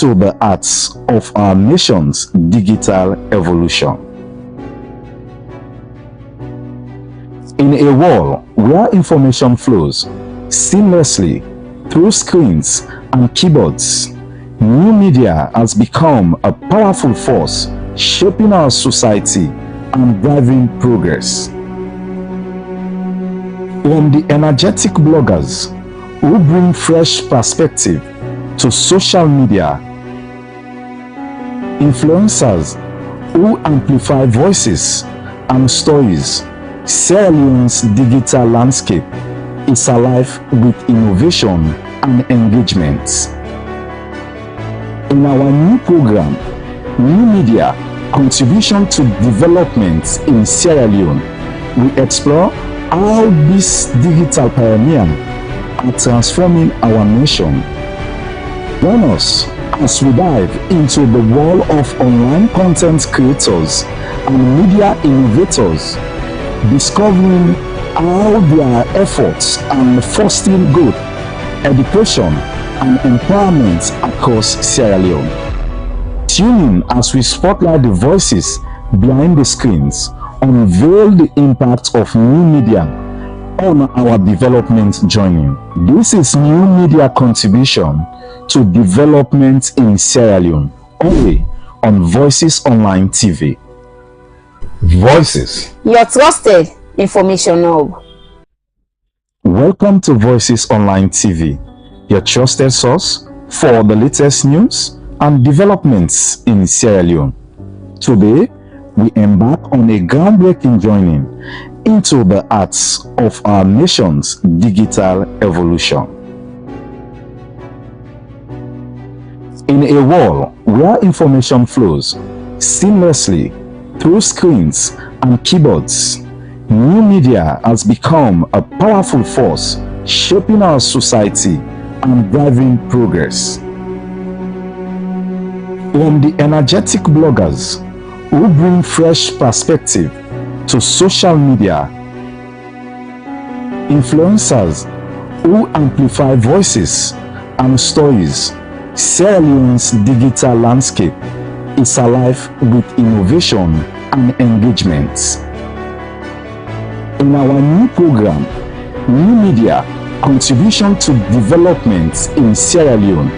into the arts of our nation's digital evolution. In a world where information flows seamlessly through screens and keyboards, new media has become a powerful force shaping our society and driving progress. From the energetic bloggers who bring fresh perspective to social media, influencers who amplify voices and stories, Sierra Leone's digital landscape is alive with innovation and engagement. In our new program, New Media: Contribution to Development in Sierra Leone, we explore how these digital pioneers are transforming our nation. Join us as we dive into the world of online content creators and media innovators, discovering how their efforts are fostering growth, education, and empowerment across Sierra Leone. Tune in as we spotlight the voices behind the screens, unveil the impact of new media on our development journey. This is New Media: Contribution to Development in Sierra Leone, only on Voices Online TV. Voices, your trusted information hub. Welcome to Voices Online TV, your trusted source for the latest news and developments in Sierra Leone. Today, we embark on a groundbreaking journey into the arts of our nation's digital evolution. In a world where information flows seamlessly through screens and keyboards, new media has become a powerful force shaping our society and driving progress. From the energetic bloggers who bring fresh perspective to social media, influencers who amplify voices and stories, Sierra Leone's digital landscape is alive with innovation and engagement. In our new program, New Media: Contribution to Development in Sierra Leone,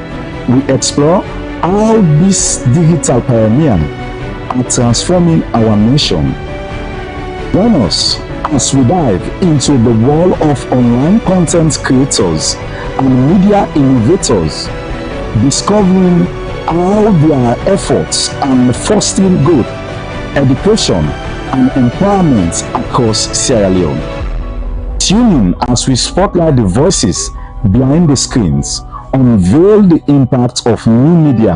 we explore how these digital pioneers are transforming our nation. Join us as we dive into the world of online content creators and media innovators, discovering how their efforts are fostering growth, education, and empowerment across Sierra Leone. Tune in as we spotlight the voices behind the screens, unveil the impact of new media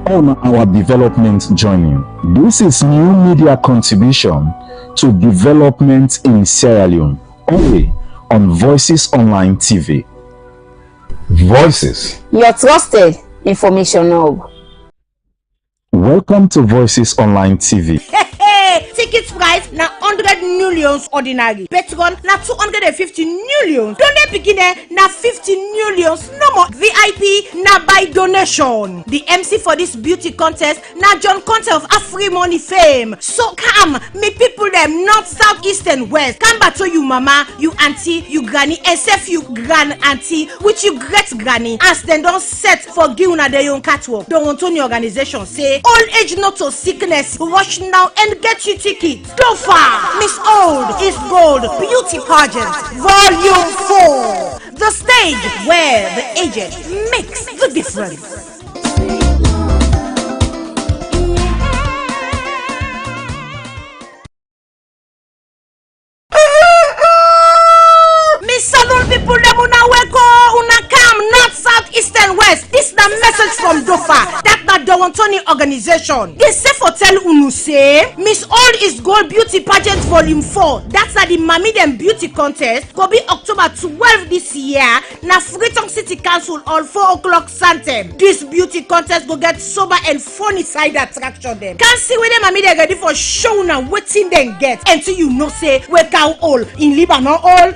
on our development journey. This is New Media: Contribution to Development in Sierra Leone, only on Voices Online TV. Voices, your trusted information hub. Welcome to Voices Online TV. Ticket price na 100 millions ordinary. Patron na 250 millions. Donate beginner na 50 millions. No more. VIP na by donation. The MC for this beauty contest na John Conte of Afri Money fame. So come, make people them north, south, east, and west. Come back to you mama, you auntie, you granny, except you grand auntie, with you great granny. As them don't set for giving a day on catwalk. Don't want any organization say old age not to sickness. Rush now and get you ticket. DOFA, Miss Old is Gold Beauty Pageant, Volume 4. The stage where the aged makes the difference. Miss Salon people, una weko, una come north, south, east, and west. This is the message from DOFA. That the Wantoni organization. They say for tell unu say Miss Old is Gold Beauty Pageant Volume 4. That's at the Mami Dem Beauty Contest. Go be October 12 this year. Na Freetown City Council all 4 o'clock Santem. This beauty contest go get sober and funny side attraction them. Can't see where them Mami they ready for show now waiting then get. Until you know say we cow all in Lebanon all.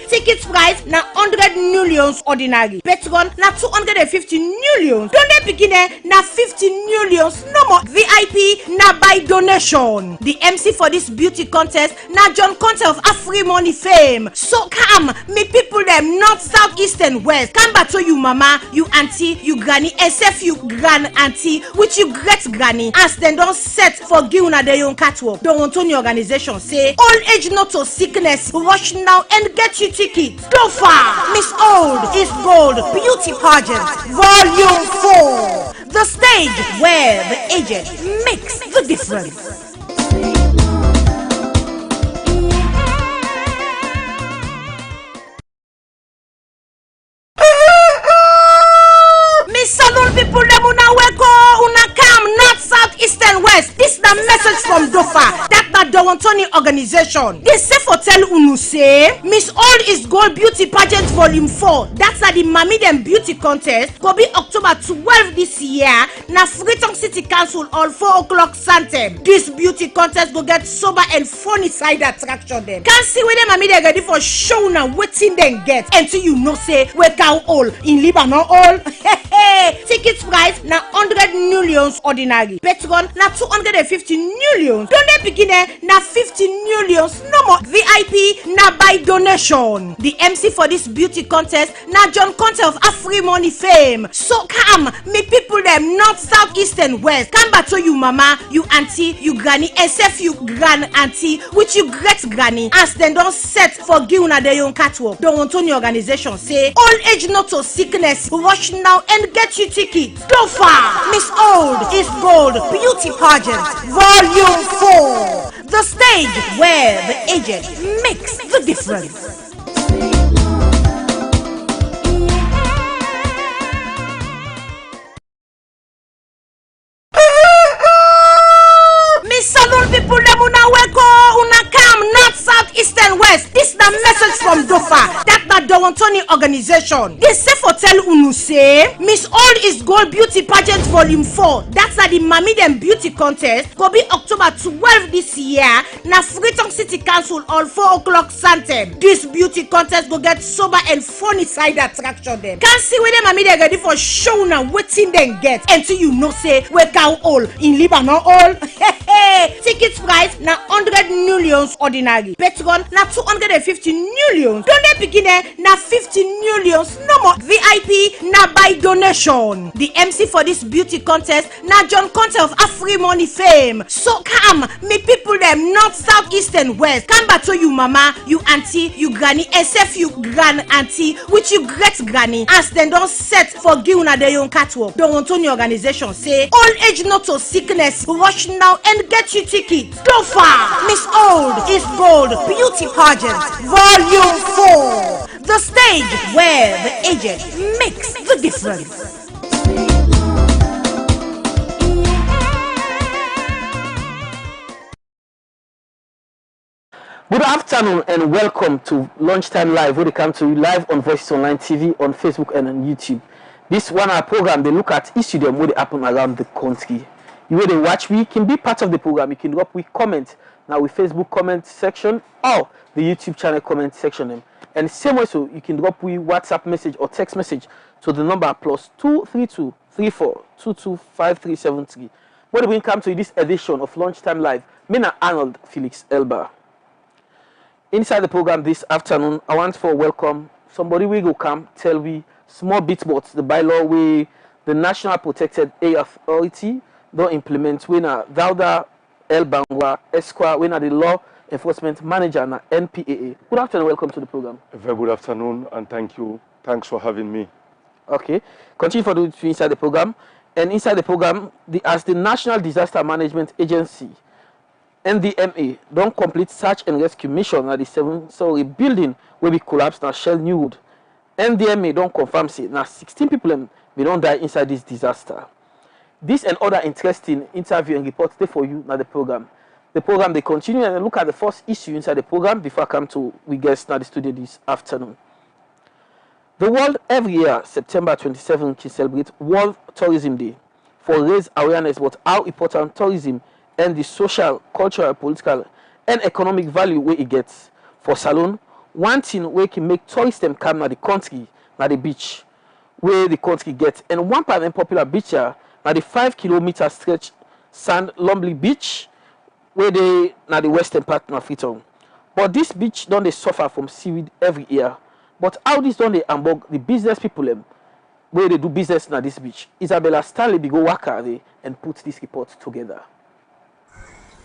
Ticket price na 100 millions ordinary. Patron na 250 millions. Donate beginner na 50 millions. No more VIP na by donation. The MC for this beauty contest na John Conte of Money fame. So come, me people them north, south, east and west. Come back to you mama, you auntie, you granny, except you grand auntie, with you great granny. As them don't set for give una their own catwalk. Don't want any organization say old age not to sickness. Rush now and get you ticket. Go far. Miss Old is Gold Beauty Pageant Volume 4. The stage where the aged makes the difference. Salon people them una weko una come north, south, east and west. This the message from Dofa. That Dawantoni organization. They say for tell unu say Miss Old is Gold Beauty Pageant Volume 4. That's at the Mami Dem Beauty Contest. Go be October 12 this year. Na Freetown City Council all 4 o'clock Santem. This beauty contest go get sober and funny side attraction them. Can't see where them Mami they ready for show now waiting them get. Until you know say we cow all in Lebanon all. Ticket price na 100 millions ordinary. Patron na 250 millions. Donate beginner na 50 millions. No more VIP na by donation. The MC for this beauty contest na John Conte of Money fame. So come, me people them north, south, east and west. Come back to you mama, you auntie, you granny, except you grand auntie, with you great granny. As them don't set for give una their own catwalk. Don't want any organization say old age not to sickness. Rush now and get you ticket. Go far. Miss Old is Gold Beauty Pageant Volume 4. The stage where the aged makes the difference. Miss Salon people them una weko una come north, south, east and west. This the message from Dofa. That Dawantoni organization. They say for tell unu say Miss Old is Gold Beauty Pageant Volume 4. That's at the Mami Dem Beauty Contest. Go be October 12 this year. Na Freetown City Council all 4 o'clock Santem. This beauty contest go get sober and funny side attraction them. Can't see where them Mami they ready for show now waiting them get. Until you know say we cow all in Lebanon all. Ticket price na 100 millions ordinary. Patron na 250 millions. Donate beginner na 50 millions. No more VIP na by donation. The MC for this beauty contest na John Conte of Money fame. So come, me people them north, south, east and west. Come back to you mama, you auntie, you granny, except you grand auntie, with you great granny. As them don't set for give una their own catwalk. Don't want any organization say old age not to sickness. Rush now and get you ticket. Go far. Miss Old is Gold Beauty Pageant Volume 4. The stage where the aged makes the difference. Good afternoon and welcome to Lunchtime Live, where they come to you live on Voices Online TV, on Facebook and on YouTube. This 1 hour program, they look at issues that will happen around the country. You will watch, we can be part of the program. You can drop with comment now with Facebook comment section or the YouTube channel comment section. And same way, so you can drop with WhatsApp message or text message to the number +232 34 22 5373. When we come to this edition of Lunchtime Live, Mina Arnold Felix Elba. Inside the program this afternoon, I want to welcome somebody we go come tell we small bit about the bylaw way the National Protected Area Authority don't implement when Dauda El Bangwa Esquire when the Law Enforcement Manager na NPAA. Good afternoon, welcome to the program. A very good afternoon and thank you. Thanks for having me. Okay, continue for the inside the program. And inside the program, as the National Disaster Management Agency, NDMA, don't complete search and rescue mission at the 7-story building where we collapsed na Shell New Road. NDMA don't confirm say now 16 people may don't die inside this disaster. This and other interesting interview and reports there for you now the program. The program they continue and look at the first issue inside the program before I come to we guests now the studio this afternoon. The world every year, September 27, can celebrate World Tourism Day for raise awareness about how important tourism and the social, cultural, political, and economic value where it gets for Salon, one thing wey can make tourists dem come na the country na the beach wey the country get. And one part of popular beach here na the 5 kilometer stretch sand Lumley beach wey dey na the western part of Freetown. But this beach don dey suffer from seaweed every year. But how this don dey hamburg the business people dem wey dey do business na this beach? Isabella Stanley be go waka there and put this report together.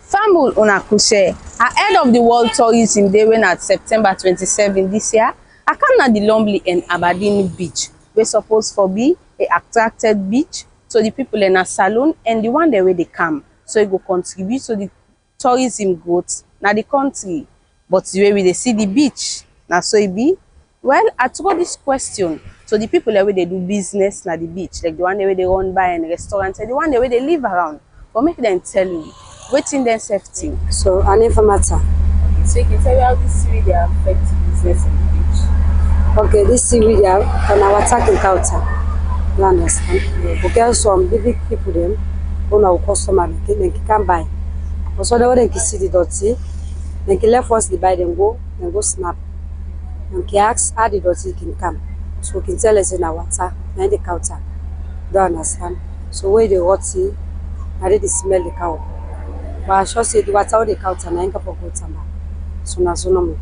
Fambul Onakushe, ahead of the World Tourism Day when at September 27 this year, I come na the Lumley and Aberdeen beach. We supposed for be a attracted beach so the people in a saloon and the one the way they come. So it go contribute to the tourism growth na the country. But the way we they see the beach, na so it be. Well, I throw this question to the people that way they do business na the beach, like the one the way they run by in restaurants and the one the way they live around. But make them tell you. Waiting their safety. So, an informator. Okay, so you can tell me how this seaweed they affect business on the beach. Okay, this seaweed on our attacking counter. You understand? Yeah. Okay, some big people them, on our customer, they can buy. Also, they can see the dirty. They can left us the buy them go snap. And can ask how the dirty can come. So we can tell us in our water, and the counter. Do you understand? So where the rotty, I did smell the cow. But I sure say the water the counter na inka for good tamba. So na so no more.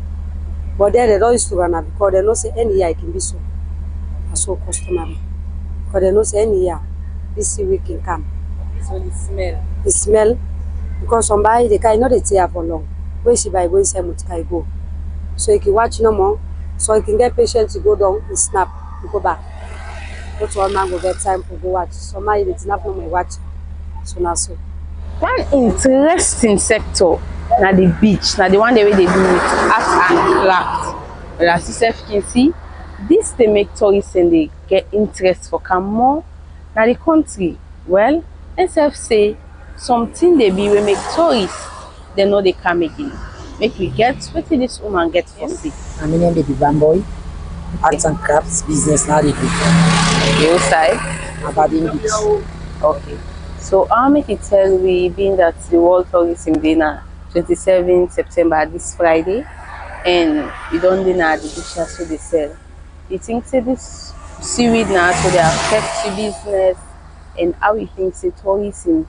But there they don't used to run because they don't say any year it can be so. I saw customer. Because they don't say any year this week can come. So the smell. The smell because somebody they can not they stay for long. When she buy go inside mutka go. So you can watch no more. So you can get patient to go down and snap and go back. Not one man go get time to go watch. Somebody they snap no more watch. So na so. One interesting sector na the beach, na the one the way they do with art and craft. Well, as you self can see, this they make tourists and they get interest for come more na the country. Well, let's self say something they be we make tourists, they know they come again. Make we get what did this woman get for free. I mean, they be bamboy, arts and crafts business now they do. The outside? Aberdeen beach. Okay. So I'll make it tell we being that the World Tourism Day na 27 September this Friday and you don't know the beach so they sell. You think say this seaweed now so they affect the business and how you think say tourism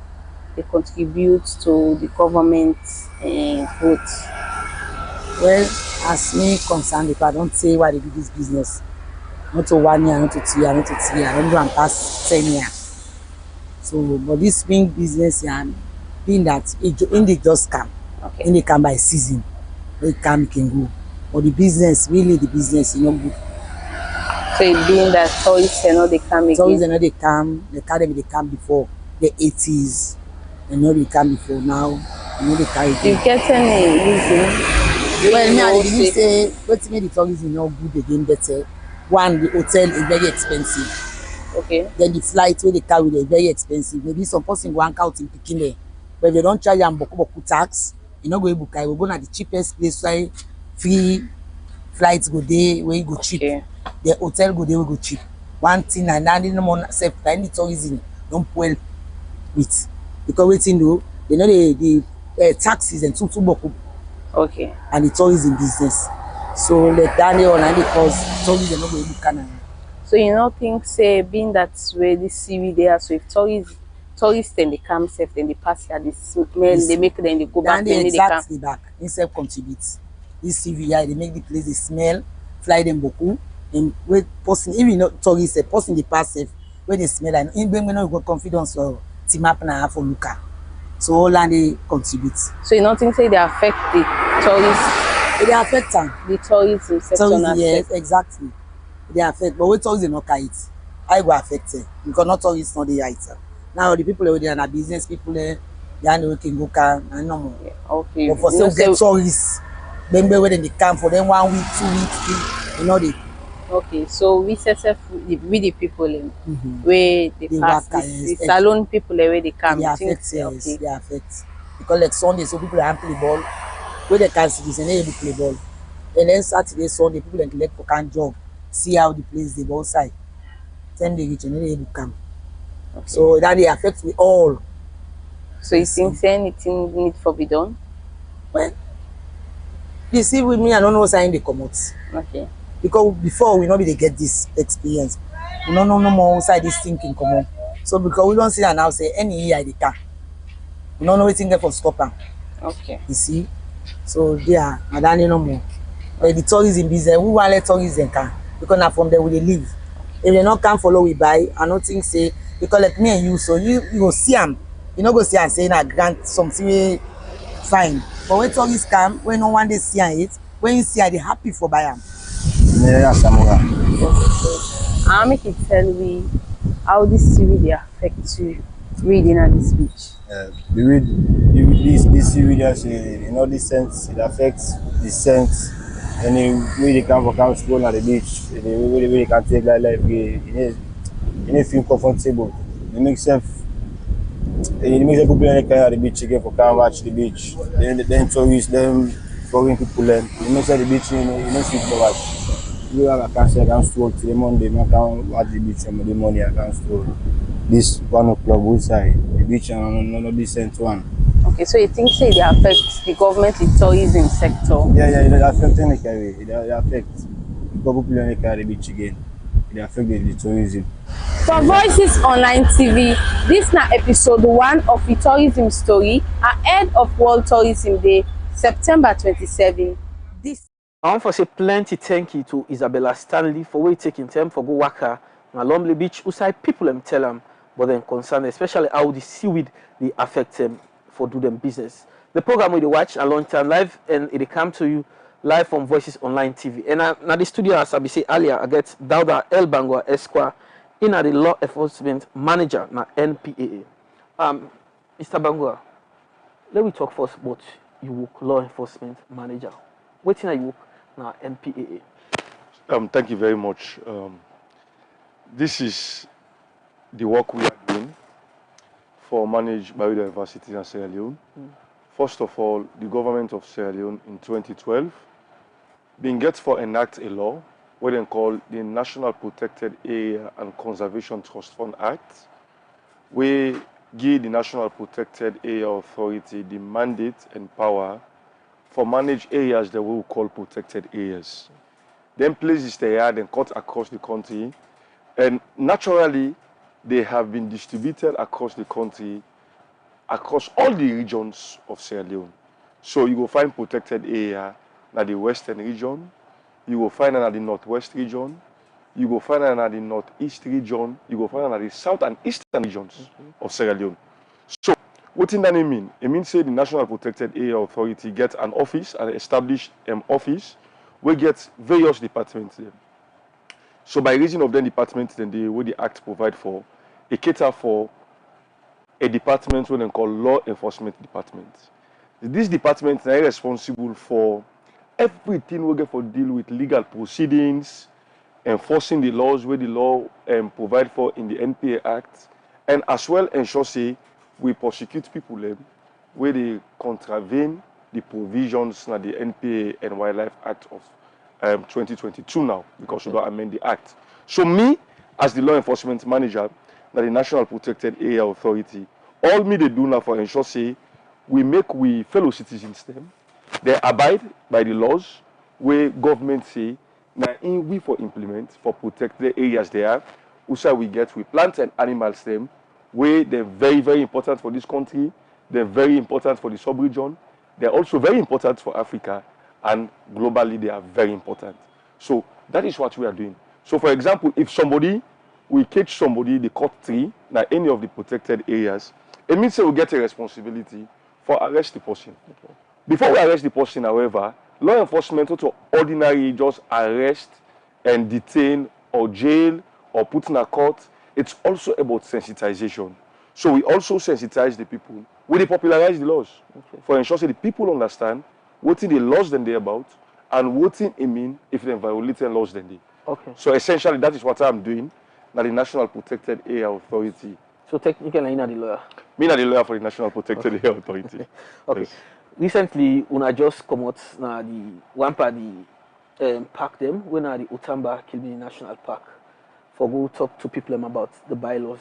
they contribute to the government and growth? Well, as me concerned, if I don't say why they do this business, not to 1 year, not to 2 years, not to 3 years, I don't do and pass 10 years. So, but this being business and being that in they just come, Okay. in they come by season, they come, it can go. But the business, really the business is not good. So it being that tourists you know they come again. Tourists, they know they come, the academy they come before the 80s, they know they come before now, they know they carry Do you get any reason? Well, me, I know believe say what made the tourism not good again better. One, the hotel is very expensive. Okay. Then the flight where they carry is very expensive. Maybe some person go hang out in Pekin, but if they don't charge them boku tax, you not go able to go at the cheapest place. Why free flights go there where you go cheap. Okay. The hotel go there we go cheap. One thing and now the more safe any tourism don't well with because waiting though they know the taxes and too boku. Okay. And the tourism business. So let Daniel and the cause tourism not go able Canada. So you know think say being that where the seaweed there, so if tourists then they come safe, then they pass here, they smell, they make then they go back, then they come. exactly back. Instead contributes. This CVI they make the place they smell, fly them boku, and wait person even not tourists a person they pass safe where they smell and in when not got confidence or team up na for looker. So all and they contribute. So you don't think say they affect the tourists, They affect them. the tourism sector? Tourism, yes, exactly. They affect, but when tourism not carry it, I go affect it because not tourists not the item. Now the people who they are business people they are the can go car and no more. Yeah, okay. But for some get tourists, then when they come for them 1 week, 2 weeks, you know they. Okay, so we set with the people in where they pass the salon people where they come. They affect, yes, they affect. Because like Sunday, so people are play ball. Where they can see this and they able play ball. And then Saturday, Sunday, people like for can job, see how the place they go outside. 10 they reach and then they able come. Okay. So that they affect we all. So you think say anything need for be done? Well, You see, with me, I don't know sign they come out. Okay. Because before we not be they get this experience. We don't know no more inside this thinking come on. So because we don't see that now say any year they can. We don't know waiting there for stop am. Okay. You see? So yeah, I don't know more. But the tourism business, we want let tourism can because now from there we dey live. If they not come follow we buy, I don't think say because like me and you, so you go see them. You not go see and say na grant something wey fine. But when tourists come, when no one they see and it, when you see, they happy for buy them. Yeah, Samora. I'll make it tell me how this seaweed they affect you reading at this beach. The way this seaweed, you know, this scent, it affects the scent. And the way they come stroll at the beach, the way they can take like you feel comfortable. It makes sense. It makes people play at the beach again for come watch the beach. Then tourists, them foreign people, them. It makes the beach, you know, feel for watch. You have a cancer, I can stroll till the Monday, I can watch the beach some of the morning, I can stroll. This 1 o'clock outside, the beach and no decent one. Okay, so you think say they affect the government, the tourism sector? Yeah, it affects any carry. It affects people play at the beach again. It affects the tourism. For Voices Online TV, this na episode 1 of the tourism story ahead of World Tourism Day, September 27. This I want to say plenty thank you to Isabella Stanley for way taking time for go waka na Lumley Beach. Usai people them tell them, but then concerned especially how the seaweed they affect them for do them business. The program we watch a long time live and it come to you live from Voices Online TV. And now the studio as I say earlier, I get Dauda El Bangwa Esquire in the law enforcement manager na NPAA. Mr. Bangwa, let me talk first about you work law enforcement manager. What are you work now NPAA? Thank you very much. This is the work we are doing for managed biodiversity in Sierra Leone. First of all, the government of Sierra Leone in 2012 being get for enact a law what they call the National Protected Area and Conservation Trust Fund Act, we give the National Protected Area Authority the mandate and power for managed areas that we will call protected areas. Then places they are then cut across the country, and naturally they have been distributed across the country, across all the regions of Sierra Leone. So you will find protected area in the western region, you will find it in the northwest region, you will find it in the northeast region, you will find it in the south and eastern regions of Sierra Leone. So what does that mean? It means say the National Protected Area Authority gets an office, an established office, we get various departments there. So by reason of the departments, then the Act provide for, it cater for a department what they call Law Enforcement Department. These departments are responsible for everything we get for deal with legal proceedings, enforcing the laws where the law provide for in the NPA Act, and as well ensure say we prosecute people where they contravene the provisions in the NPA and Wildlife Act of 2022 now, because we don't amend the Act. So me, as the law enforcement manager, that the National Protected Area Authority, all me they do now for ensure say we make we fellow citizens them, they abide by the laws where government say now in we for implement for protect the areas they are. Also we plant and animals them where they're very, very important for this country, they're very important for the sub-region, they're also very important for Africa, and globally they are very important. So that is what we are doing. So for example, if we catch somebody, they cut tree, now any of the protected areas, it means that we get a responsibility for arrest the person. Okay. Before we arrest the person, however, law enforcement to ordinarily just arrest and detain or jail or put in a court. It's also about sensitization. So we also sensitize the people. We popularize the laws for ensuring the people understand what the laws then they about and what it mean if they violate the laws then they. Okay. So essentially that is what I'm doing at the National Protected Area Authority. So technically you're the lawyer? Me not the lawyer for the National Protected Area Authority. Okay. Yes. Recently, una just come out na the one part the park them when na the Utamba Kilbini National Park for go talk to people about the bylaws.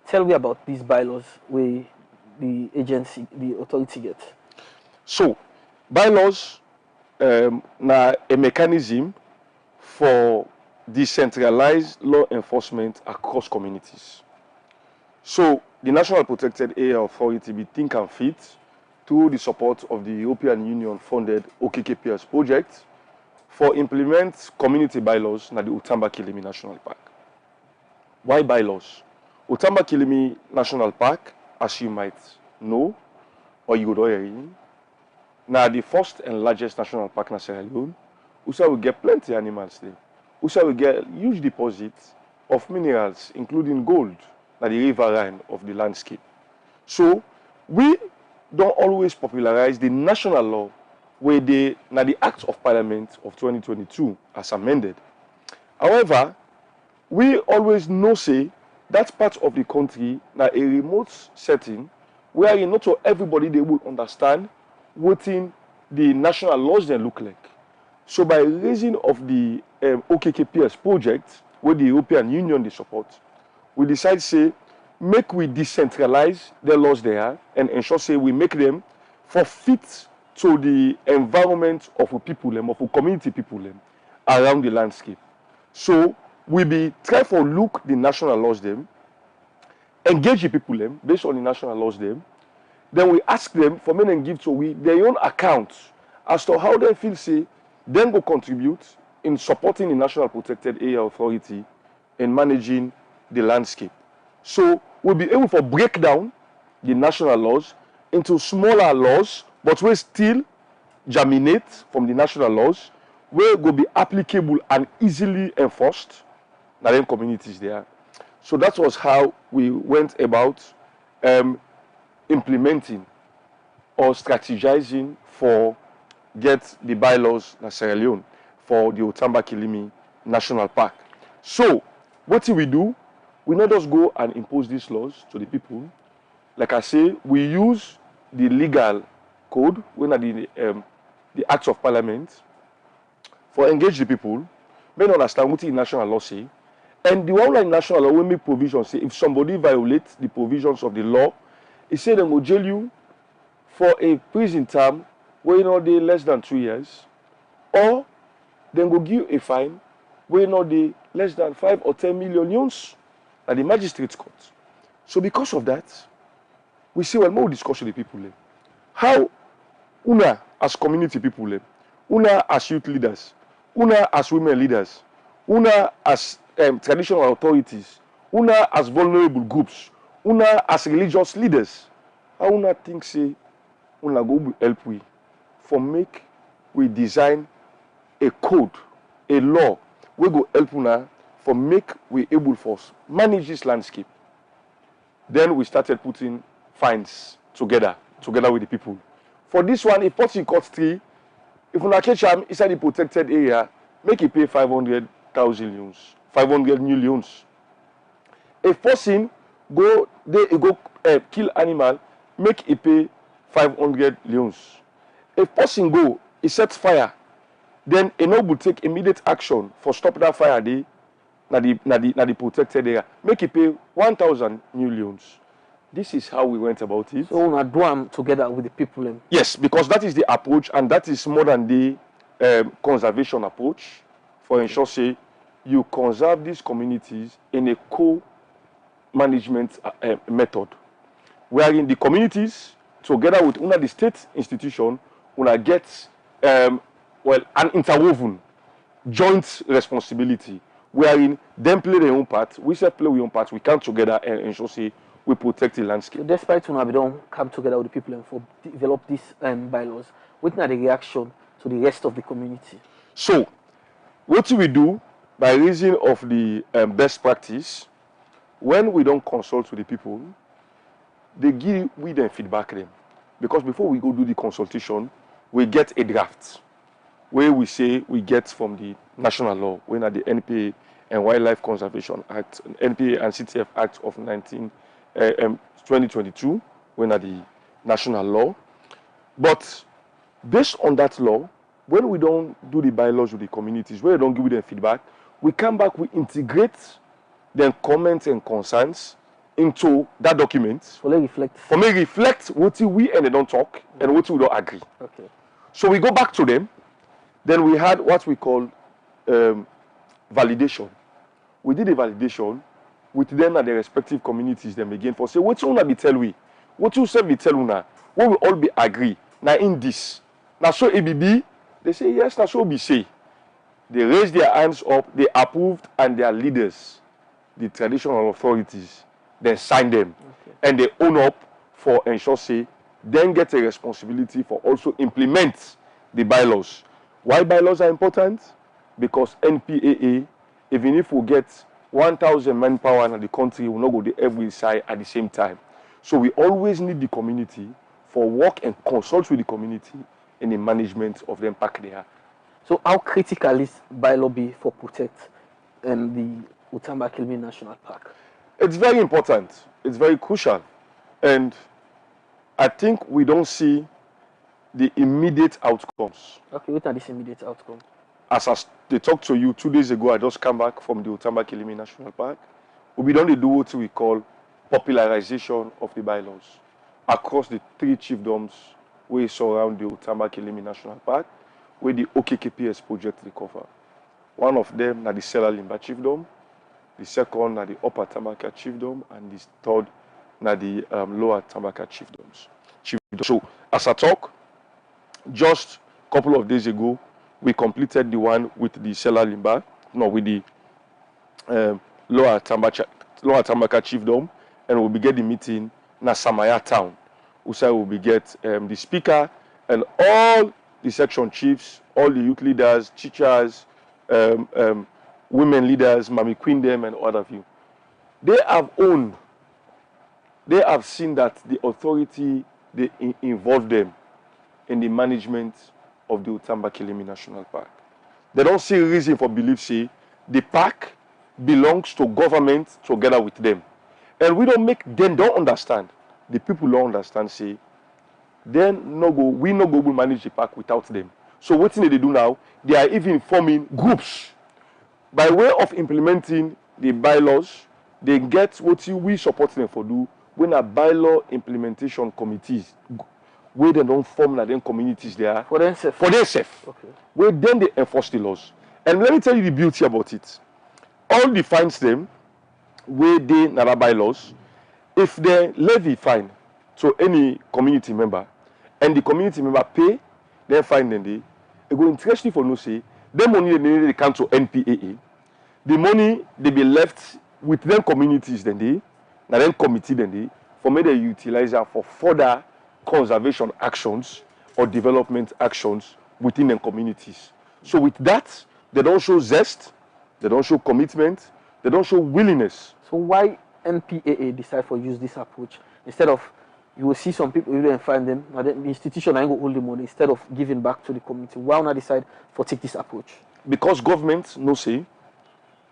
Tell me about these bylaws where the agency, the authority get. So bylaws na a mechanism for decentralized law enforcement across communities. So the National Protected Area Authority be think and fit through the support of the European Union funded OKNP project for implement community bylaws na the Utamba-Kilimi National Park. Why bylaws? Utamba-Kilimi National Park, as you might know, or you would already know, now the first and largest national park in Sierra Leone. Also we get plenty of animals there. Also we get huge deposits of minerals, including gold, na the riverine of the landscape. So we don't always popularize the national law where na the Act of Parliament of 2022 as amended. However, we always know say that part of the country na a remote setting where not so everybody they will understand what the national laws they look like. So by raising of the OKNP project where the European Union they support, we decide say make we decentralize the laws there and ensure say we make them for fit to the environment of the people them, of the community people them around the landscape. So we be try for look the national laws them, engage the people them based on the national laws them. Then we ask them for men and give to we their own account as to how they feel say then go contribute in supporting the National Protected Area Authority in managing the landscape. So we'll be able to break down the national laws into smaller laws, but we still germinate from the national laws, where will be applicable and easily enforced in the communities there. So that was how we went about implementing or strategizing for get the bylaws in Sierra Leone for the Utamba-Kilimi National Park. So what do? We not just go and impose these laws to the people. Like I say, we use the legal code, when the Acts of Parliament, for engage the people, may understand what the national law say. And the one like national law will make provisions say if somebody violates the provisions of the law, it say they will jail you for a prison term where you know they less than 2 years, or then go give a fine where you know they less than 5 or 10 million euros at the magistrate's court. So because of that, we say, well, more discuss with the people. How una as community people, una as youth leaders, una as women leaders, una as traditional authorities, una as vulnerable groups, una as religious leaders, how una think say una go help we for make we design a code, a law, we go help una for make we able for manage this landscape. Then we started putting fines together with the people. For this one, if person cut tree, if una catch am inside the protected area, make it pay 500,000 euros, 500 millions. If person go kill animal, make it pay 500 millions. If person go, he sets fire, then a will take immediate action for stop that fire day na the protected area. Make it pay 1,000 millions. This is how we went about it. So we do them together with the people. Yes, because that is the approach, and that is more than the conservation approach. For ensure say you conserve these communities in a co-management method, wherein the communities together with the state institution get an interwoven joint responsibility, wherein them play their own part, we say play our own part, we come together and ensure say we protect the landscape. So despite we don't come together with the people and for develop these bylaws, what are the reaction to the rest of the community? So what we do by reason of the best practice, when we don't consult with the people, they give we them feedback them, because before we go do the consultation, we get a draft where we say we get from the national law, when at the NPA and Wildlife Conservation Act, NPA and CTF Act of 2022, when at the national law. But based on that law, when we don't do the bylaws with the communities, when we don't give them feedback, we come back, we integrate their comments and concerns into that document. For me reflect. For me reflect what we and they don't talk and what we don't agree. Okay. So we go back to them Then we had what we call validation. We did a validation with them and the respective communities them again for say what you be tell we, what you say be tell una, what we all be agree. Now in this, now so ABB, they say yes, now so be say. They raised their hands up, they approved, and their leaders, the traditional authorities, then signed them. And they own up for ensure say, then get a responsibility for also implement the bylaws. Why bylaws are important? Because NPAA, even if we get 1,000 manpower in the country, will not go to every side at the same time. So we always need the community for work and consult with the community in the management of the park they are. So how critical is bylaw be for protect the Utamba-Kilimi National Park? It's very important. It's very crucial. And I think we don't see the immediate outcomes. Okay, what are these immediate outcomes? As they talked to you 2 days ago, I just come back from the Utamba-Kilimi National Park. We don't do what we call popularization of the bylaws across the 3 chiefdoms we surround the Utamba-Kilimi National Park, where the OKKPS project recover. One of them is the Sela Limba Chiefdom, the second is the Upper Tambaka Chiefdom, and the third is the Lower Tambaka Chiefdoms. So, as I talk, just a couple of days ago, we completed the one with the Sela Limba, no, with the Lower Tambaka Chiefdom, and we'll be getting the meeting in Samaya town. We'll be get the speaker and all the section chiefs, all the youth leaders, teachers, women leaders, Mami Queendom, and all of you. They have seen that the authority, they involve them in the management of the Utamba-Kilimi National Park. They don't see reason for belief, say, the park belongs to government together with them. And we don't understand. The people don't understand, say, we no go manage the park without them. So what they do now, they are even forming groups. By way of implementing the bylaws, they get what we support them for do when a bylaw implementation committees, where they don't form them communities there for themselves. Okay. Where then they enforce the laws. And let me tell you the beauty about it. All the fines them, where they nara bylaws, if they levy fine to any community member, and the community member pay, then fine then they go interesting for no say, the money they come to NPAA, the money they be left with them communities then then committee then for me they utilize that for further conservation actions or development actions within the communities. So with that, they don't show zest, they don't show commitment, they don't show willingness. So why NPAA decide for use this approach instead of you will see some people, you don't find them, and then the institution ain't go hold the money instead of giving back to the community? Why not decide for take this approach? Because government no say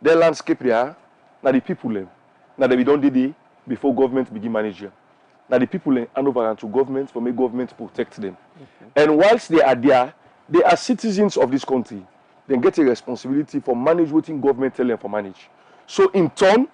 their landscape there, now the people them. Now they don't do it before government begin managing. Now the people hand over to government for make government protect them. And whilst they are there, they are citizens of this country. They get a responsibility for manage what government tell them for manage. So in turn,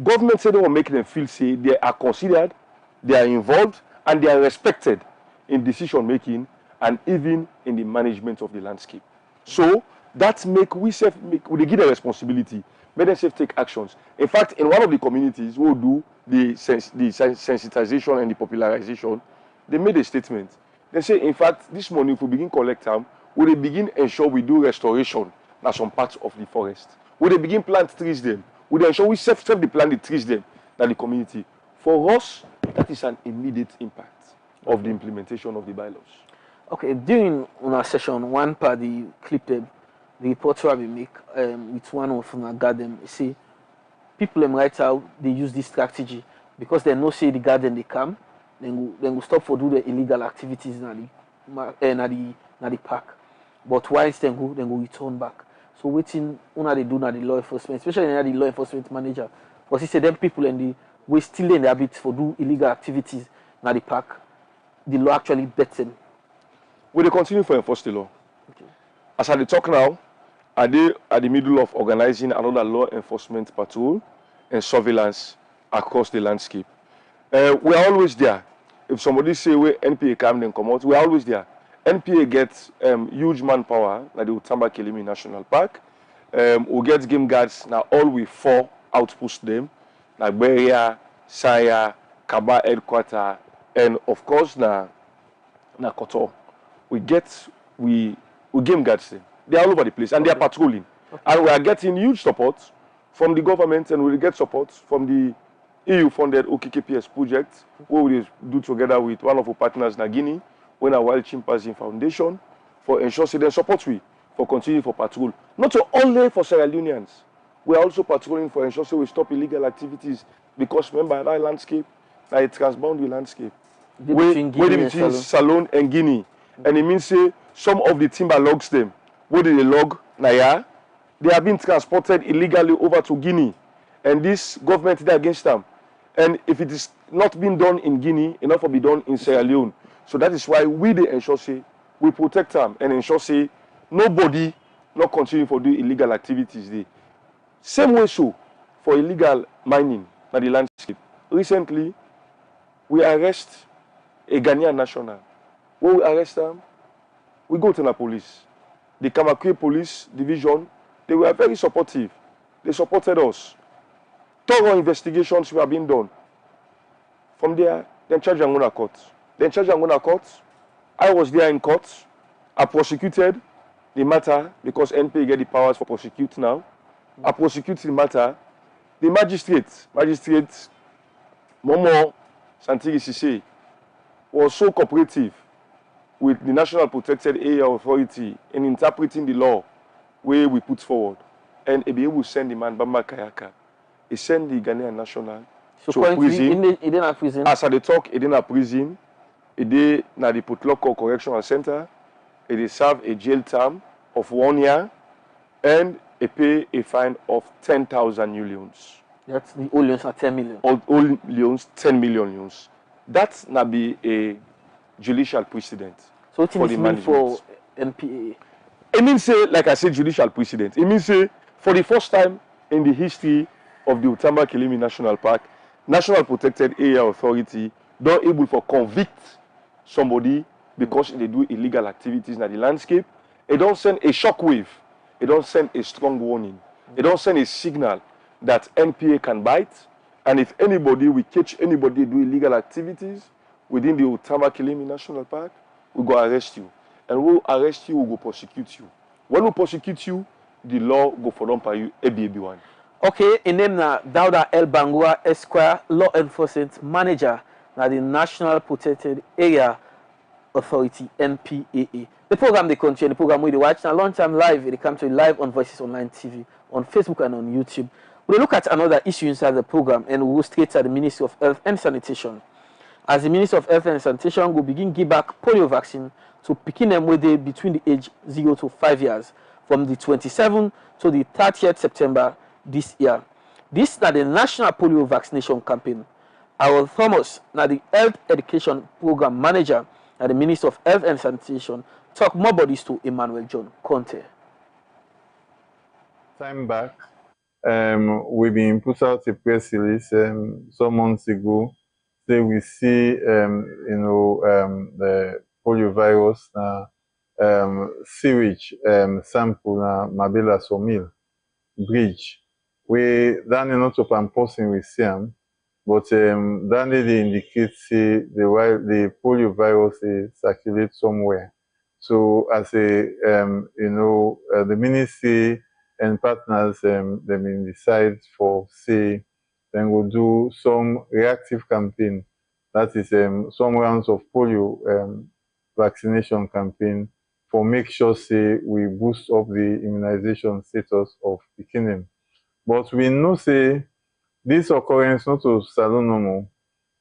government say they will make them feel say they are considered, they are involved, and they are respected in decision making and even in the management of the landscape. So that we give a responsibility, make them take actions. In fact, in one of the communities who do the sensitization and the popularization, they made a statement. They say, in fact, this money, if we begin collect them, we will begin ensure we do restoration in some parts of the forest. We will begin plant trees them. We will ensure we self the plant the trees them in the community. For us, that is an immediate impact of the implementation of the bylaws. Okay, during our session, one part the clip them, the report we make with one of our garden, see people right out they use this strategy because they know say the garden they come, then go stop for do the illegal activities in the park. But once then go return back. So waiting una they do na the law enforcement, especially the law enforcement manager. Because he said them people and we still in the habit for do illegal activities in the park. The law actually bets them. We continue for enforce the law. Okay. As I talk now, are they at the middle of organizing another law enforcement patrol and surveillance across the landscape. We are always there. If somebody say we NPA come then come out, we are always there. NPA gets huge manpower like the Utamba Kilimi National Park. We get game guards now all with 4 outposts them, like Beria, Saya, Kaba headquarter, and of course na Kotor. We game guards them. They are all over the place and they are patrolling. And we are getting huge support from the government, and we get support from the EU-funded OKKPS project, where we do together with one of our partners in Guinea, when our Wild Chimpanzee Foundation, for ensuring they support we for continuing for patrol. Not only for Sierra Leoneans, we are also patrolling for ensuring we stop illegal activities, because remember that landscape, that a transboundary landscape, between Salone and Guinea, and it means say some of the timber logs them, where they log Naya, they are being transported illegally over to Guinea, and this government is against them. And if it is not being done in Guinea, enough will be done in Sierra Leone. So that is why we the ensure say we protect them and ensure say nobody not continue for doing illegal activities there. Same way so for illegal mining na the landscape. Recently, we arrest a Ghanaian national. When we arrest them, we go to the police. The Kamakri Police Division, they were very supportive. They supported us. Thorough investigations were being done. From there, they charged Angona court. Then charged Angona court. I was there in court. I prosecuted the matter because NPA get the powers for prosecute now. I prosecuted the matter. The magistrate Momo Santiri Sise, was so cooperative with the National Protected Area Authority in interpreting the law where we put forward. And he be able to send the man Bamba Kayaka. He sent the Ghanaian national to prison. He didn't prison. As I dey talk, he didn't prison. He did na the Putloko Correctional Center. He did serve a jail term of 1 year, and he pay a fine of 10,000 new leons. That's the all leons are 10 million. All leons, 10 million leons. That na be a judicial precedent. So what for it mean for NPA? It means say, like I said, judicial precedent. It means say, for the first time in the history of the Utamba Kilimi National Park, National Protected Area Authority don't able to convict somebody because they do illegal activities in the landscape. It don't send a shockwave. It don't send a strong warning. It don't send a signal that NPA can bite. And if anybody, we catch anybody do illegal activities within the Utamba Kilimi National Park, we go arrest you. And we'll arrest you, we'll go prosecute you. When we prosecute you, the law go for them by you, ABAB1. Okay, in name na Dauda El Bangua Esquire, Law Enforcement Manager na the National Protected Area Authority, NPAA. The program they continue, the program we watch now long time live, it comes to live on Voices Online TV, on Facebook and on YouTube. We'll look at another issue inside the program, and we'll go straight to the Ministry of Health and Sanitation. As the Ministry of Health and Sanitation will begin give back polio vaccine to picking them with they between the age 0 to 5 years from the 27th to the 30th September this year. This is the National Polio Vaccination Campaign. Our Thomas, now the Health Education Program Manager at the Ministry of Health and Sanitation, talk more about this to Emmanuel John Conte. Time back, we've been put out a press release some months ago. Say we see, the polio virus sewage sample na Mabela Sawmill bridge. We that not up and person we see them, but that they indicate say the polio virus circulate somewhere. So as a the ministry and partners they may decide for say then we'll do some reactive campaign. That is some rounds of polio vaccination campaign for make sure say we boost up the immunization status of the kingdom. But we know say this occurrence not to salon normal,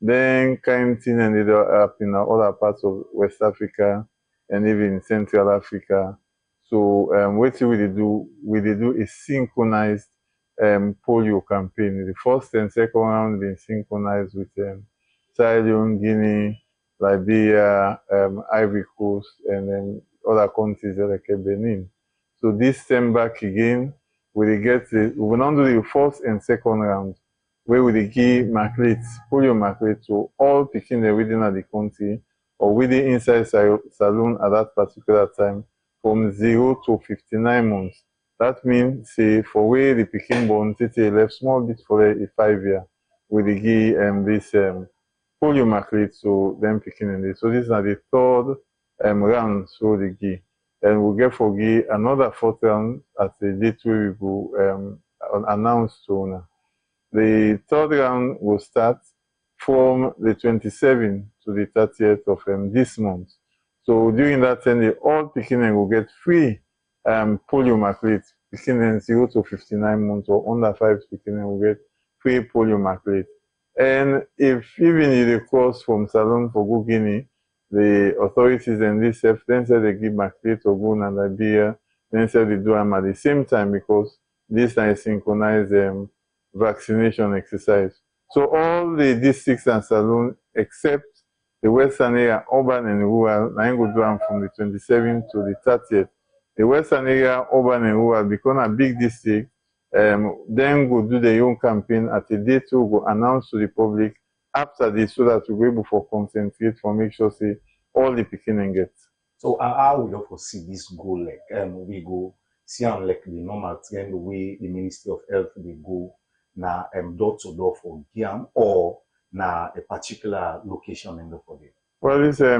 then kind thing ended up in other parts of West Africa and even Central Africa. So what we do a synchronized polio campaign. The first and second round been synchronized with Sierra Leone, Guinea, Liberia, Ivory Coast, and then other countries like Benin. So this time back again, we will not do the first and second round, where we give polio markets to all Pekin within the country or within inside saloon at that particular time from 0 to 59 months. That means, say, for where the pikin born, tete left small bit for a 5 year with the give this polio maclate, so them picking in this. So this is the third round, so the give. And we'll get for give another fourth round at the date where we go announce to now. The third round will start from the 27th to the 30th of this month. So during that time, all Pekinese will get free polio maclate. Pekinese 0 to 59 months or under 5 Pekinese will get free polio maclate. And if even you cross from Salon for Go Guinea, the authorities and this then said they give maclate or go and Liberia, then said they do them at the same time because this time is synchronized vaccination exercise. So all the districts and saloon except the western area, urban and rural, I go do them from the 27th to the 30th. The western area, urban and rural, become a big district, then go do their own campaign at a date to go announce to the public after this so that we go able for concentrate for make sure say all the Pekinese get. So how we also see this goal like we go see on like the normal trend the way the Ministry of Health they go na door to door for Giam or na a particular location in the body? Well, this a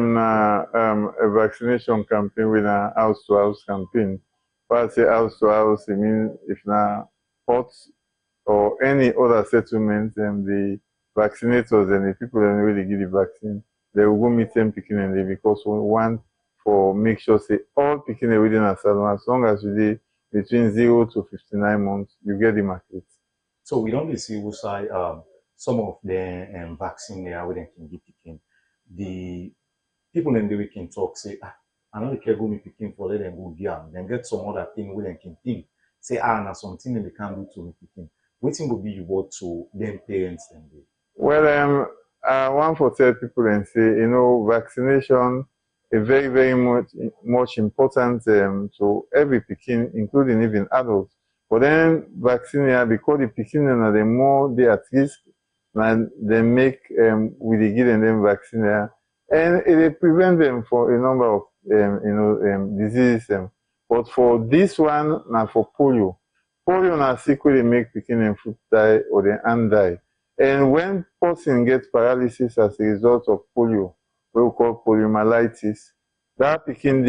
vaccination campaign with a house to house campaign. When I say house to house, it means if na hot or any other settlement, the vaccinators and the people that really give the vaccine, they will go meet them Pekinese because we want for make sure say all Pekinese within a salon, as long as you did between 0 to 59 months, you get the market. So we don't see outside some of the vaccine there where they can give Pekin. The people in the we can talk say, I know they can go me Pekin for let them go Giam. Then get some other thing where they can think. Say, now something that they can do to me Pekin. What thing will be you want to them parents and they? Well, I want to tell people and say, you know, vaccination is very, very much important to every Pekin, including even adults. But then vaccine, because the Pekin are the more they at risk, and they make with the give them vaccine, and it prevent them for a number of diseases. But for this one, now for polio na secretly make Pekin and foot die or the hand die. And when person gets paralysis as a result of polio, what we call poliomyelitis, that Pekin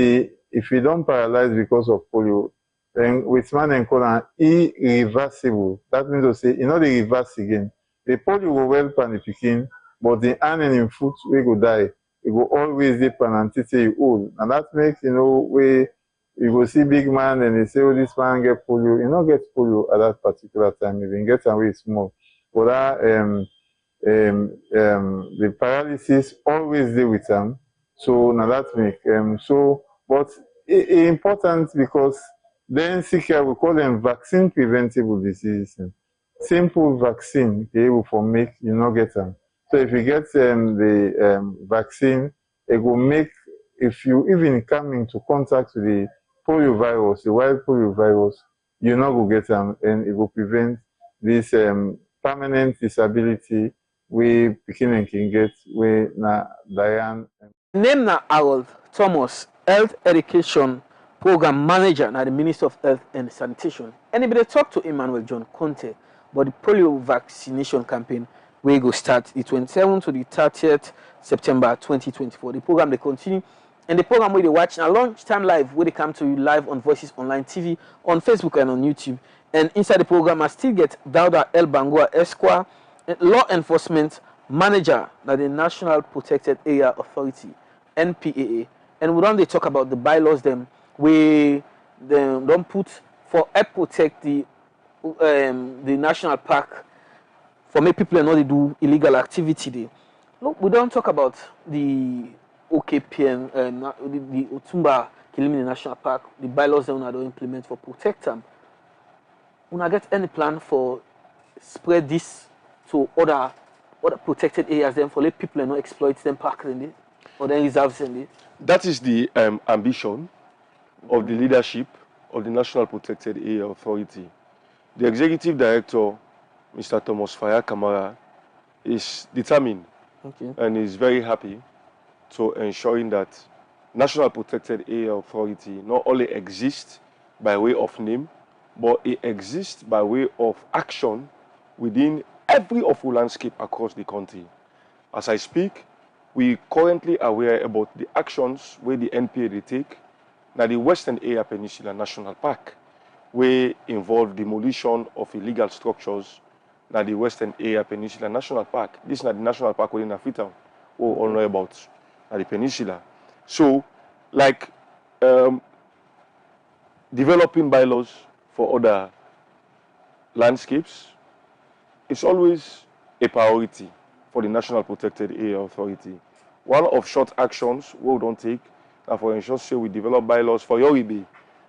if you don't paralyze because of polio, then with man and call an irreversible. That means to say, you know, the reverse again. The polio will well pan the Pekin, but the hand and in foot we go die. It will always dip until you old. And that makes, you know, we you go see big man and they say, oh, this man get polio. You don't get polio at that particular time. You can get away small. But that, the paralysis always there with them. So now that make but it important because then CCR we call them vaccine preventable diseases. Simple vaccine be able for make you not get them. So if you get the vaccine, it will make if you even come into contact with the polio virus, the wild polio virus, you not go get them, and it will prevent this permanent disability we Pekin can get we na Diane. Name na Harold Thomas, Health Education Program Manager na the Minister of Health and Sanitation. Anybody talk to Emmanuel John Conte about the polio vaccination campaign we go start the 27th to the 30th September 2024. The program they continue. And the program where they watch now lunchtime live where they come to you live on Voices Online TV, on Facebook and on YouTube. And inside the program I still get Dauda El Bangua Esquire, Law Enforcement Manager at the National Protected Area Authority, NPAA. And we don't talk about the bylaws them we don't put for help protect the national park for make people know they do illegal activity there. Look, we don't talk about the OKP and the Otumba Kilimini National Park, the bylaws that we don't implement for protect them. We not get any plan for spread this to other protected areas then for let people not exploit them parks in it or then reserves in it. That is the ambition of the leadership of the National Protected Area Authority. The Executive Director, Mr. Thomas Faya Kamara, is determined and is very happy to ensuring that National Protected Area Authority not only exists by way of name, but it exists by way of action within every of the landscape across the country. As I speak, we currently aware about the actions where the NPA they take now the Western Area Peninsula National Park, where involve demolition of illegal structures now the Western Area Peninsula National Park. This is not the national park within Freetown, we all know about now the peninsula. So, like developing bylaws for other landscapes, it's always a priority for the National Protected Area Authority. One of short actions we don't take, and for ensure say we develop bylaws for Yoribe.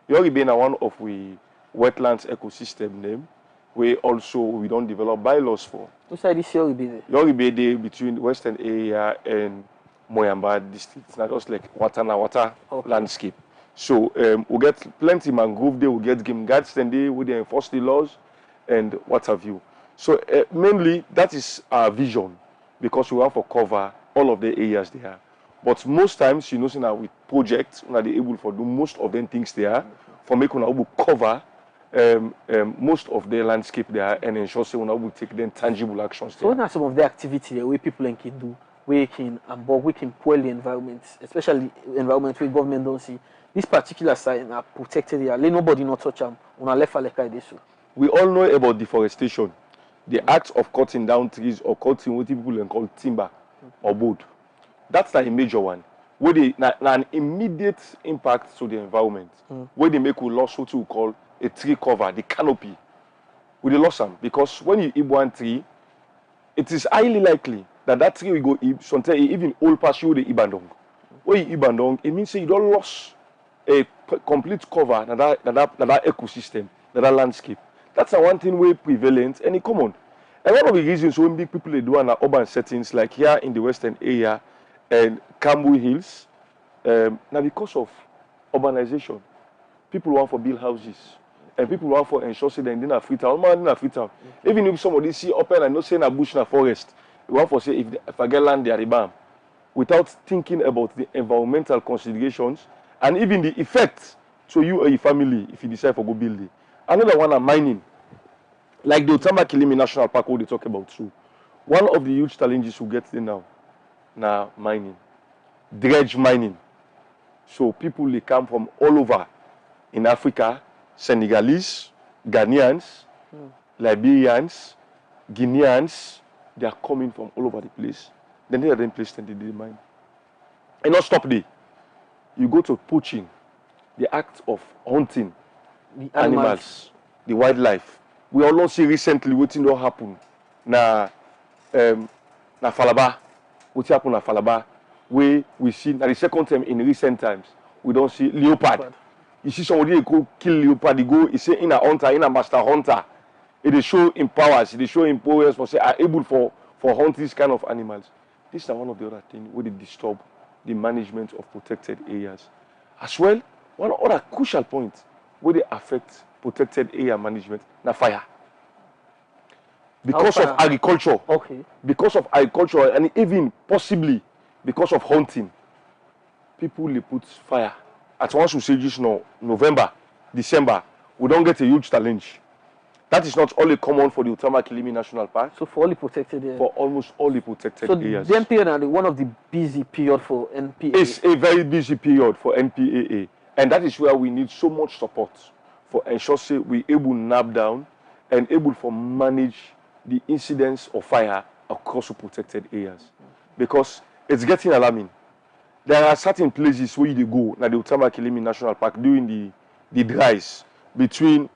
Yoribe is one of we wetlands ecosystem name, where also we don't develop bylaws for. Which side is Yoribe? Yoribe dey between Western Area and Moyamba district. It's not just like water landscape. So we get plenty mangrove there, we get game guards then they we enforce the laws and what have you. So mainly that is our vision, because we want to cover all of the areas there. But most times, you know, so now with projects, we are able to do most of them things there for making us able cover most of the landscape there and ensure so we are able to take them tangible actions there. So what are some of the activities where people can do, where can we can spoil the environment, especially environment where government don't see this particular site are protected here. Let nobody not touch them. We all know about deforestation, the act of cutting down trees or cutting what people call timber or wood. That's like a major one. Where they an immediate impact to the environment. Where they make a loss what we call a tree cover, the canopy. We lost them because when you eat one tree, it is highly likely that that tree will go eat. Sometimes even old past you the ibandong. When you ibandong, it means you don't lose a complete cover that ecosystem, that landscape. That's the one thing way prevalent and it's common. And one of the reasons when big people they do in urban settings like here in the Western area and Cambu Hills, now because of urbanization, people want to build houses and people want to ensure that they're not Freetown. Even if somebody see open and not saying a bush na forest, you want to say if I get land there, bam, without thinking about the environmental considerations and even the effect to you or your family if you decide to go build it. Another one are mining. Like the Otama Kilimi National Park, what they talk about too. One of the huge challenges we get there now mining. Dredge mining. So people they come from all over in Africa, Senegalese, Ghanaians, Liberians, Guineans, they are coming from all over the place. Then they are then placed and they mine. And not stop there. You go to poaching, the act of hunting the animals, the wildlife. We all see recently what don't happen na Falaba. What happened na Falaba? Where we see na the second time in recent times we don't see leopard. You see somebody go kill leopard, they go, he say in a hunter, in a master hunter. It show in powers, it show in powers for say are able for hunt these kind of animals. This is one of the other things where they disturb the management of protected areas. As well, one other crucial point where they affect protected area management, na fire. Because of agriculture. Okay. Because of agriculture and even possibly because of hunting, people they put fire. At once we say just now, November, December, we don't get a huge challenge. That is not only common for the Otama Kilimi National Park. So for all the protected areas? For almost all the protected areas. So the NPA is one of the busy period for NPA. It's a very busy period for NPAA. And that is where we need so much support for ensure say we able to nab down and able to manage the incidents of fire across the protected areas. Because it's getting alarming. There are certain places where you go, like the Otama Kilimi National Park, during the dries between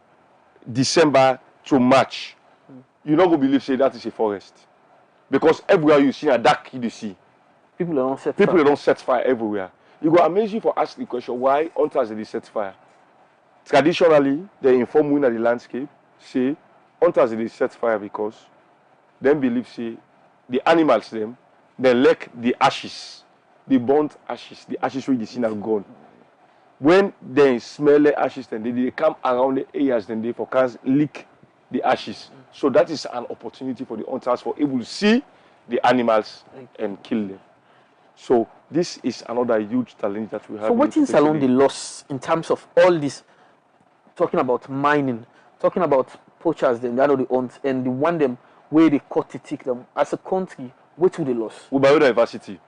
December to March. You're not going to believe say that is a forest. Because everywhere you see a dark you see. People don't set fire everywhere. You go amazing for asking the question why hunters they set fire. Traditionally, they inform women of the landscape, say hunters they set fire because they believe say the animals them they lack the ashes, the burnt ashes, the ashes where the sin are gone. When they smell the ashes, then they come around the areas, then they forecast leak the ashes. So that is an opportunity for the hunters for able to see the animals and kill them. So This is another huge challenge that we have. So what is along the loss in terms of all this, talking about mining, talking about poachers, them, the hunt, and the one them where they cut to take them as a country, what will they lose? With biodiversity.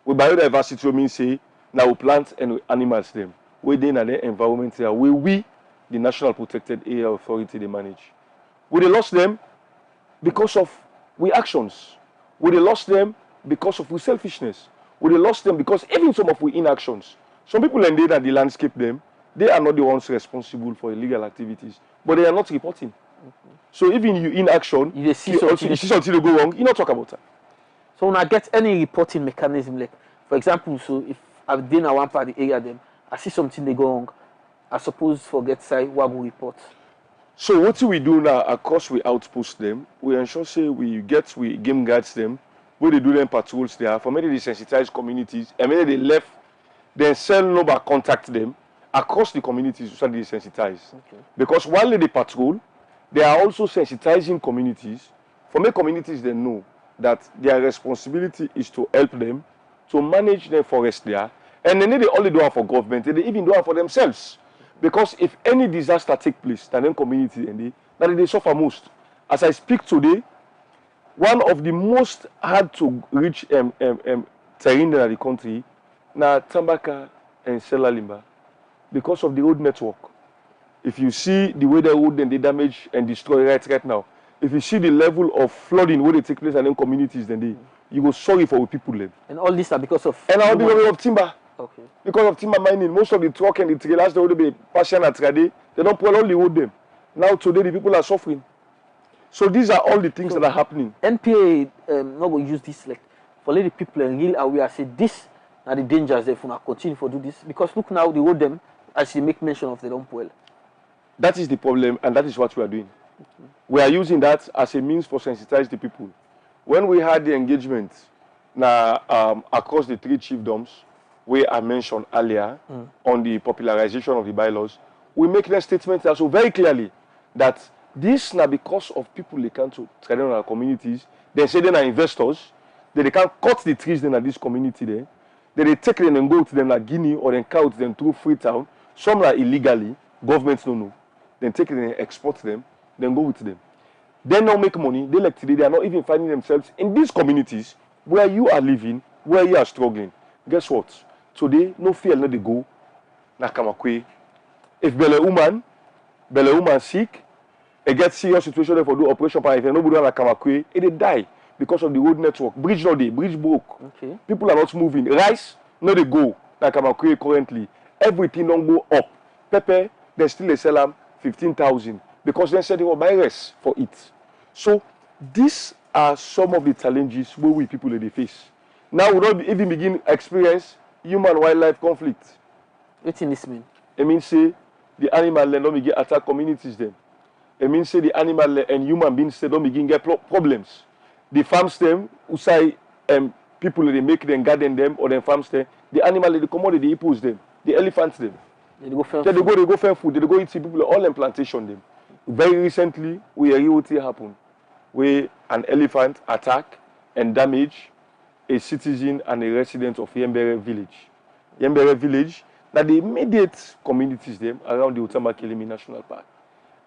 With biodiversity, we mean say now we plant and animals them. Within an environment here where we, the National Protected Area Authority, they manage. We lost them because of we actions. We lost them because of we selfishness. We lost them because even some of we inactions. Some people in there the landscape them, they are not the ones responsible for illegal activities, but they are not reporting. So even you in action, you see something they go wrong, you not talk about that. So when I get any reporting mechanism, like for example, so if I've been at one part of the area, them I see something they go wrong, I suppose forget side what will report. So what we do now, of course we outpost them, we ensure say we game guards them, where they do them patrols there, for many they sensitize communities, and many they left, then cell number contact them across the communities so they sensitize. Okay. Because while they patrol, they are also sensitizing communities, for many communities they know that their responsibility is to help them to manage their forest there, and then they only do it for government, they even do it for themselves. Because if any disaster take place, then in community and they suffer most. As I speak today, one of the most hard to reach terrain in the country, na Tambaka and Selalimba, because of the road network. If you see the way the road then they damage and destroy right now, if you see the level of flooding where they take place and in communities, then you go sorry for people live. And all this are because of because of timber. Okay. Because of timber mining, most of the truck and the trailers they would be passing at Trade, they don't pull all the road them. Now today the people are suffering. So these are all the things that are happening. NPA not going to use this like for let the people and real aware say this are the dangers if we continue to do this, because look now the road them as they make mention of the don't pull. That is the problem, and that is what we are doing. We are using that as a means for sensitize the people. When we had the engagement now across the 3 chiefdoms, where I mentioned earlier on the popularization of the bylaws, we make the statement also very clearly that this now because of people they can't trade in our communities, they say they are investors, they can't cut the trees in this community there, they take them and go to them like Guinea or then count them through Freetown, some are illegally, governments don't know, then take them and export them, then go with them. They now make money, they like today, they are not even finding themselves in these communities where you are living, where you are struggling. Guess what? Today, no fear, no they go. Na Kamakwe. If Bele woman sick, it gets serious situation for do operation, if nobody na Kamakwe, they die because of the road network. Bridge no dey, bridge broke. Okay. People are not moving. Rice, no they go. Na Kamakwe currently. Everything don't go up. Pepper, they still sell them 15,000 because they said they will buy rice for it. So these are some of the challenges where we people they face. Now we don't even begin experience human-wildlife conflict. What in this mean? It means say the animal don't begin attack communities them. It means say the animal and human beings they don't begin get problems. The farms them, who say people they make them garden them or them farms them, the animal they come out they impose them, the elephants them. They go find food. They go find food, they go eat people all in plantation them. Very recently we hear what happened where an elephant attack and damage a citizen and a resident of Yembere village. Yembere village, that the immediate communities them around the Utama-Kilimi National Park.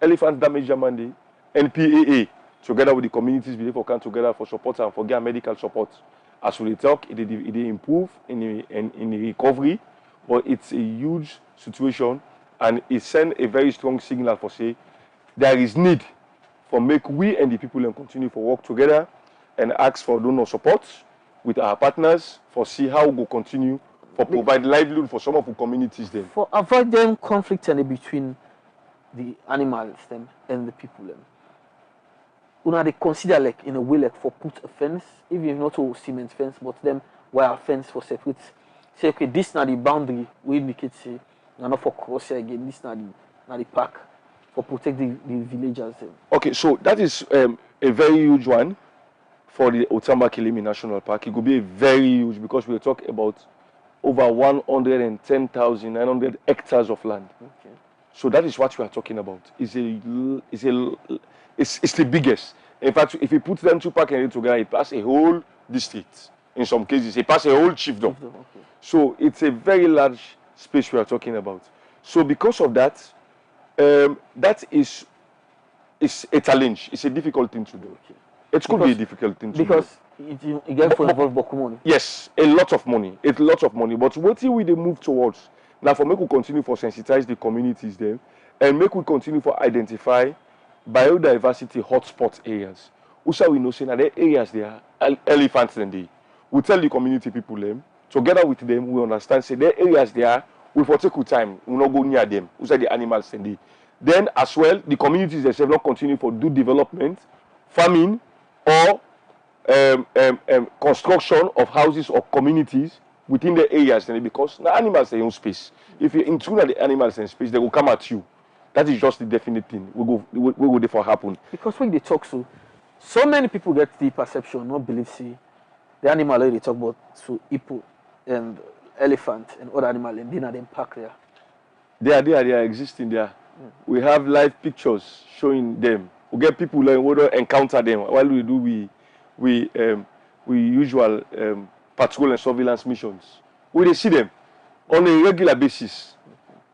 Elephant damage Yamande, NPAA, together with the communities, we come together for support and for get medical support. As we talk, it improve in the recovery, but it's a huge situation and it sends a very strong signal for say there is need for make we and the people and continue for work together and ask for donor support with our partners for see how we go continue for provide livelihood for some of the communities then. For avoid them conflict between the animals them and the people them. Una they consider like in a way like for put a fence, even not a cement fence, but them wire fence for separate. Say okay, this now the boundary we indicate say not for cross here again, this now the park for protect the villagers. Okay, so that is a very huge one for the Otamba-Kilimi National Park. It could be a very huge because we talk about over 110,900 hectares of land. Okay. So that is what we are talking about. It's the biggest. In fact, if you put them two parks together, it passes a whole district. in some cases. It passes a whole chiefdom. Okay. So it's a very large space we are talking about. So because of that, that is a challenge. It's a difficult thing to do. Okay. It could be a difficult thing to do. Because you get for involve money. Yes, a lot of money. It's a lot of money. But what we they move towards now for make we continue for sensitize the communities there and make we continue for identify biodiversity hotspot areas. Also we know say that the areas there are elephants and they. We tell the community people them together with them we understand say the areas there we for take time we not go near them. We say the animals and they. Then as well the communities themselves not continue for do development, farming or construction of houses or communities within the areas because the animals are in space. If you intrude the animals in space, they will come at you. That is just the definite thing. We go therefore happen. Because when they talk so many people get the perception, not believe see the animal they talk about so hippo and elephant and other animals and then them park there. They are existing there. We have live pictures showing them. We get people who encounter them while we do we usual patrol and surveillance missions. We they see them on a regular basis.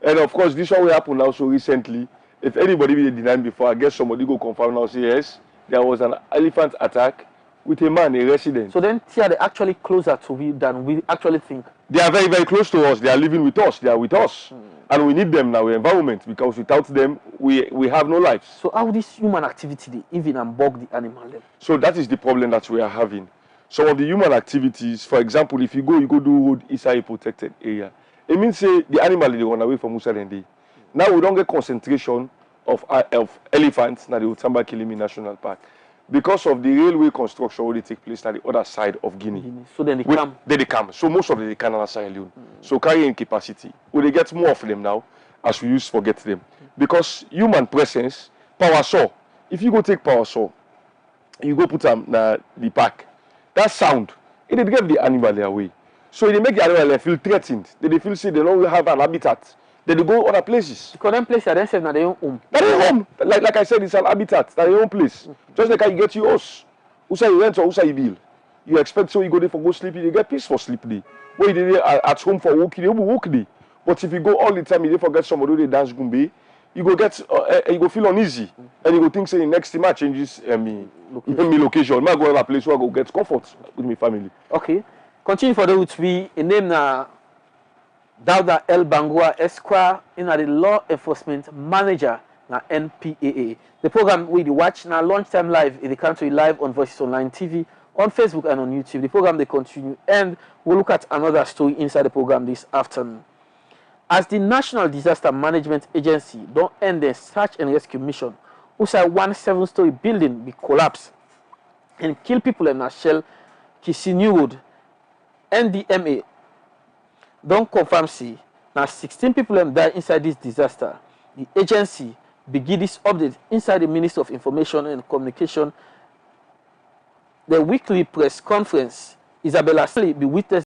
And of course, this one will happen now so recently. If anybody will deny before, I guess somebody go confirm now say yes, there was an elephant attack with a man, a resident. So then they are actually closer to we than we actually think. They are very, very close to us. They are living with us. They are with us. And we need them now, our environment, because without them, we have no lives. So how this human activity they even unbug the animal then? So that is the problem that we are having. Some of the human activities, for example, if you go do road inside a protected area, it means say the animal they run away from Musa and they. Now we don't get concentration of elephants in the Utamba Kilimi National Park because of the railway construction where they take place on the other side of Guinea. So then they come. They come. So most of them they can on Sierra Leone. So carrying capacity. Will they get more of them now as we used to forget them? Because human presence, power saw. If you go take power saw, you go put them in the park. That sound, it give the animal their way. So they make the animal feel threatened. They feel say they don't have an habitat. They go other places. Because them places are themselves na their own home. That is home. Like I said, it's an habitat. That's their own place. Just like how you get yours. Who say you rent or who say you build. You expect so you go there for go sleep, you get peace for sleep day. When you there at home for work, you work day. But if you go all the time, you forget somebody they dance gumbe, you go get you go feel uneasy. And you go think say the next time I changes me location. I go to a place where I go get comfort with my family. Okay. Continue for the route we a name na Dauda El Bangua Esquire in the law enforcement manager na NPAA. The program we watch now lunchtime live in the country live on Voices Online TV, on Facebook and on YouTube. The program they continue and we'll look at another story inside the program this afternoon. As the National Disaster Management Agency don't end the search and rescue mission, USA 17-story building be collapsed and kill people in a shell Kisini Road. NDMA don't confirm see now 16 people have died inside this disaster. The agency begin this update inside the Ministry of Information and Communication. The weekly press conference, Isabella Sally be witness